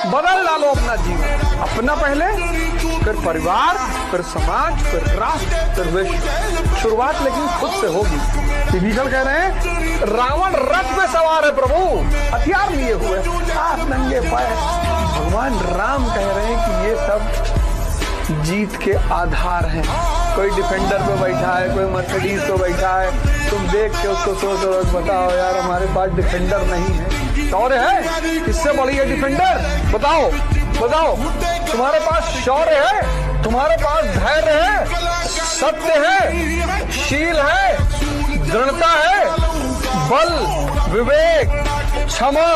बदल डालो अपना जीवन, अपना पहले, फिर परिवार, फिर समाज, फिर राष्ट्र, फिर विश्व। शुरुआत लेकिन खुद से होगी। विभीषण कह रहे हैं रावण रथ में सवार है प्रभु, हथियार लिए हुए, हाथ नंगे पैर। भगवान राम कह रहे हैं कि ये सब जीत के आधार हैं। कोई डिफेंडर पे बैठा है, कोई मर्सिडीज पे बैठा है, तुम देख के उसको सोच रहे हो बताओ यार हमारे पास डिफेंडर नहीं है। शौर्य है, इससे बड़ी है डिफेंडर? बताओ बताओ, तुम्हारे पास शौर्य है, तुम्हारे पास धैर्य है, सत्य है, शील है, दृढ़ता है, बल, विवेक, क्षमा।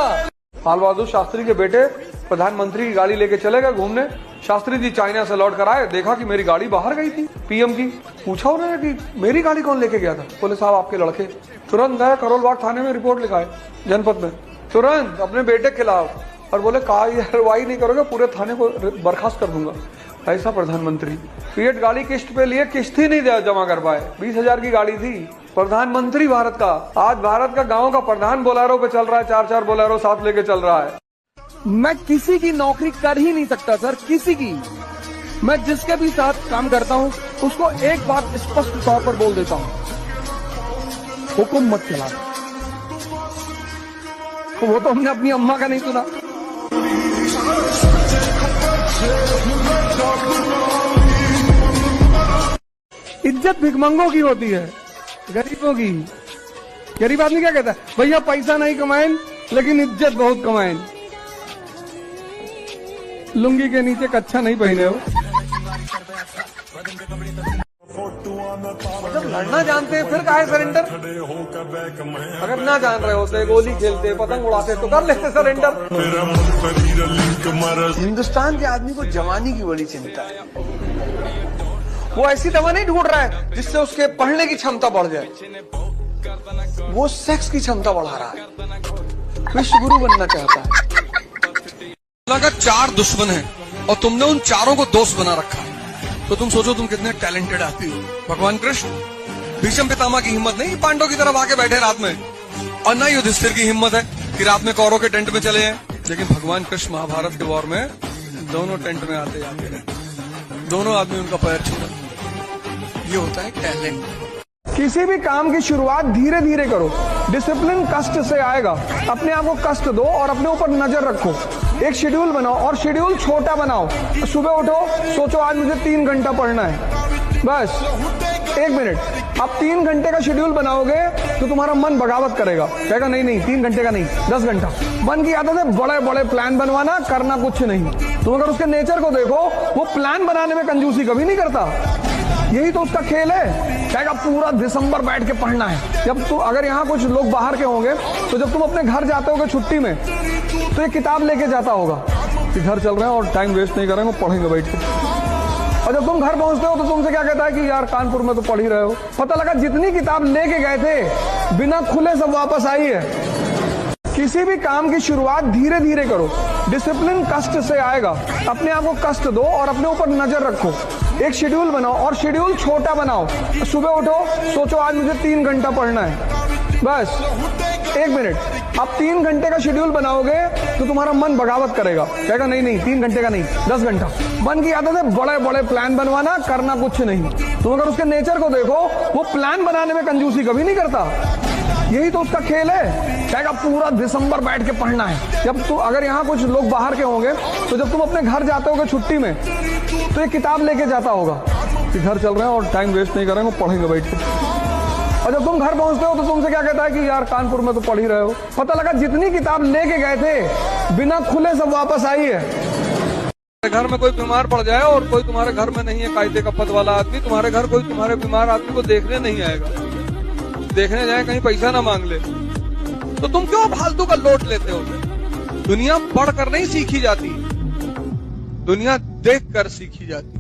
लाल बहादुर शास्त्री के बेटे प्रधानमंत्री की गाड़ी लेके चले गए घूमने। शास्त्री जी चाइना से लौट कर आए, देखा कि मेरी गाड़ी बाहर गई थी पीएम की। पूछा उन्होंने कि मेरी गाड़ी कौन लेके गया था? बोले साहब आपके लड़के। तुरंत गए करोल बाग थाने में रिपोर्ट लिखाए, जनपद में, तुरंत अपने बेटे के खिलाफ। और बोले कार्रवाई नहीं करोगे पूरे थाने को बर्खास्त कर दूंगा। ऐसा प्रधानमंत्री। फिएट गाड़ी किस्त पे लिए, किस्त ही नहीं जमा कर पाए। 20,000 की गाड़ी थी। प्रधानमंत्री भारत का, आज भारत का गाँव का प्रधान बोलेरो पे चल रहा है, 4-4 बोलेरो साथ लेके चल रहा है। मैं किसी की नौकरी कर ही नहीं सकता सर, किसी की। मैं जिसके भी साथ काम करता हूं उसको एक बात स्पष्ट तौर पर बोल देता हूं, हुक्म मत चला। वो तो हमने अपनी अम्मा का नहीं सुना। इज्जत भिखमंगों की होती है, गरीबों की। गरीब आदमी क्या कहता है? भैया पैसा नहीं कमाएं लेकिन इज्जत बहुत कमाएं। लुंगी के नीचे कच्छा नहीं पहने हो। जब लड़ना जानते हैं फिर काहे सरेंडर? अगर ना जान रहे होते, गोली खेलते, पतंग उड़ाते तो कर लेते सरेंडर। हिंदुस्तान के आदमी को जवानी की बड़ी चिंता है। वो ऐसी दवा नहीं ढूंढ रहा है जिससे उसके पढ़ने की क्षमता बढ़ जाए, वो सेक्स की क्षमता बढ़ा रहा है। विश्व गुरु बनना चाहता है। का 4 दुश्मन हैं और तुमने उन चारों को दोस्त बना रखा है, तो तुम सोचो तुम कितने टैलेंटेड आदमी हो। भगवान कृष्ण, भीष्म पितामह की हिम्मत नहीं पांडवों की तरफ आके बैठे रात में, और न युधिष्ठिर की हिम्मत है कि रात में कौरवों के टेंट में चले हैं। लेकिन भगवान कृष्ण महाभारत के वॉर में दोनों टेंट में आते जाते हैं, दोनों आदमी उनका पैर छू रहे। ये होता है टैलेंट। किसी भी काम की शुरुआत धीरे धीरे करो, डिसिप्लिन कष्ट से आएगा। अपने आप को कष्ट दो और अपने ऊपर नजर रखो। एक शेड्यूल बनाओ और शेड्यूल छोटा बनाओ। सुबह उठो, सोचो आज मुझे 3 घंटा पढ़ना है, बस 1 मिनट। आप 3 घंटे का शेड्यूल बनाओगे तो तुम्हारा मन बगावत करेगा, कहेगा नहीं नहीं 3 घंटे का नहीं 10 घंटा। मन की आदत है बड़े बड़े प्लान बनवाना, करना कुछ नहीं। तुम अगर उसके नेचर को देखो, वो प्लान बनाने में कंजूसी कभी नहीं करता। यही तो उसका खेल है, कहेगा पूरा दिसंबर बैठ के पढ़ना है। जब तू, अगर यहाँ कुछ लोग बाहर के होंगे तो जब तुम अपने घर जाते होगे छुट्टी में तो ये किताब लेके जाता होगा कि घर चल रहे हैं और टाइम वेस्ट नहीं करेंगे, पढ़ेंगे बैठ के। और जब तुम घर पहुंचते हो तो तुमसे क्या कहता है कि यार कानपुर में तो पढ़ ही रहे हो। पता लगा जितनी किताब लेके गए थे बिना खुले सब वापस आई है। किसी भी काम की शुरुआत धीरे धीरे करो, डिसिप्लिन कष्ट से आएगा। अपने आप को कष्ट दो और अपने ऊपर नजर रखो। एक शेड्यूल बनाओ और शेड्यूल छोटा बनाओ। सुबह उठो, सोचो आज मुझे 3 घंटा पढ़ना है, बस 1 मिनट। आप 3 घंटे का शेड्यूल बनाओगे तो तुम्हारा मन बगावत करेगा, कहेगा नहीं नहीं 3 घंटे का नहीं 10 घंटा। मन की आदत है बड़े बड़े प्लान बनवाना, करना कुछ नहीं। तुम अगर उसके नेचर को देखो, वो प्लान बनाने में कंजूसी कभी नहीं करता। यही तो उसका खेल है, कहेगा पूरा दिसंबर बैठ के पढ़ना है। जब तू, अगर यहाँ कुछ लोग बाहर के होंगे तो जब तुम अपने घर जाते होगे छुट्टी में तो ये किताब लेके जाता होगा कि घर चल रहे हैं और टाइम वेस्ट नहीं करेंगे, पढ़ेंगे बैठ के। और जब तुम घर पहुंचते हो तो तुमसे क्या कहता है कि यार कानपुर में तो पढ़ ही रहे हो। पता लगा जितनी किताब लेके गए थे बिना खुले सब वापस आई है। घर में कोई बीमार पड़ जाए और कोई तुम्हारे घर में नहीं है कायदे का पद वाला आदमी, तुम्हारे घर कोई तुम्हारे बीमार आदमी को देखने नहीं आएगा। देखने जाए कहीं पैसा ना मांग ले तो तुम क्यों फालतू का लोट लेते हो? दुनिया पढ़ कर नहीं सीखी जाती, दुनिया देख कर सीखी जाती।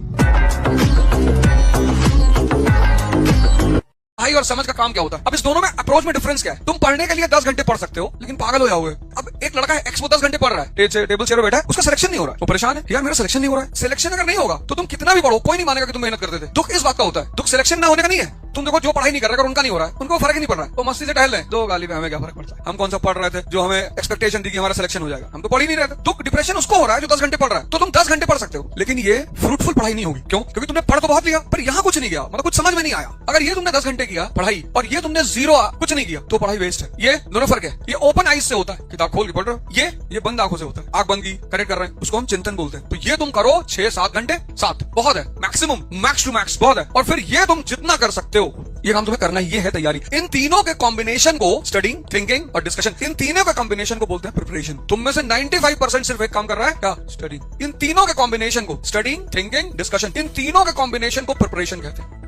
पढ़ाई और समझ का काम क्या होता है। अब इस दोनों में अप्रोच में डिफरेंस क्या है? तुम पढ़ने के लिए 10 घंटे पढ़ सकते हो, लेकिन पागल हो जाओगे। अब एक लड़का है एक्स, वो 10 घंटे पढ़ रहा है, टेबल चेयर बैठा है, उसका सिलेक्शन नहीं हो रहा है, वो परेशान है, यार मेरा सिलेक्शन नहीं हो रहा है। सिलेक्शन अगर नहीं होगा तो तुम कितना भी पढ़ो, कोई नहीं मानेगा कि तुम मेहनत करते थे। दुख इस बात का होता है, दुख सिलेक्शन ना होने का नहीं है। तुम देखो जो पढ़ाई नहीं कर रहे, अगर उनका नहीं हो रहा है, उनको फर्क ही नहीं पड़ रहा है, वो मस्ती से टहल रहे हैं, दो गाली में हमें क्या फर्क पड़ता है। हम कौन सा पढ़ रहे थे जो हमें एक्सपेक्टेशन थी कि हमारा सिलेक्शन हो जाएगा, हम तो पढ़ ही नहीं रहे थे। दुख डिप्रेशन उसको हो रहा है जो 10 घंटे पढ़ रहा है। तो तुम 10 घंटे पढ़ सकते हो, लेकिन ये फ्रूटफुल पढ़ाई नहीं होगी। क्यों? क्योंकि तुमने पढ़ तो बहुत लिया, पर यहाँ कुछ नहीं किया, मतलब कुछ समझ में नहीं आया। अगर ये तुमने 10 घंटे किया पढ़ाई और ये तुमने जीरो कुछ नहीं किया, तो पढ़ाई वेस्ट है। ये दोनों फर्क है। ये ओपन आइज से होता है, किताब खोल के पढ़ रहे हो, ये बंद आंखों से होता है, आंख बंद की करेक्ट कर रहे हैं, उसको हम चिंतन बोलते हैं। तो ये तुम करो 6-7 घंटे, 7 बहुत है, मैक्सिमम, मैक्स टू मैक्स बहुत है। और फिर ये तुम जितना कर सकते हो, ये काम तुम्हें करना, ये है तैयारी। इन तीनों के कॉम्बिनेशन को स्टडिंग, थिंकिंग और डिस्कशन, इन तीनों के कॉम्बिनेशन को बोलते हैं प्रिपरेशन। तुम में से 95% सिर्फ एक काम कर रहा है, क्या? स्टडिंग। इन तीनों के कॉम्बिनेशन को स्टडिंग, थिंकिंग, डिस्कशन, इन तीनों के कॉम्बिनेशन को प्रिपरेशन कहते हैं।